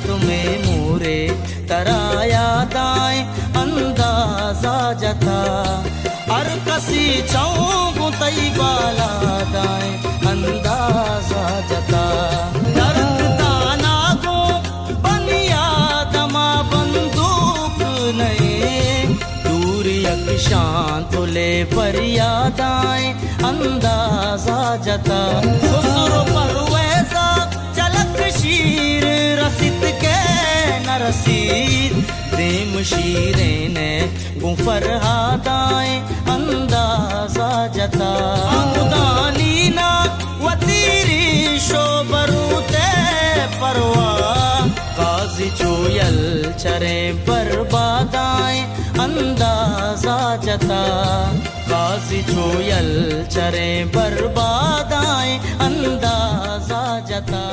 तुम्हें मोरे तराया दाए अंदाजा जता हर कसी चाहूं तई बाला दाए अंदाजा जता दर्द दाना को बनिया दमा बंदूक नहीं दूर यक शांत ले पर यादाएं अंदाजा जता ससुर पर वैसा चलक शीर रसित के न रसीद प्रेम शीरे ने गुफर हादाएं अंदाजा जता खुदानी ना वतीरी शोबरूते परवा काजी चोयल चरे बर्बादाएं अंदाजा जता काजी चोयल चरे बर्बादाएं अंदाजा जता।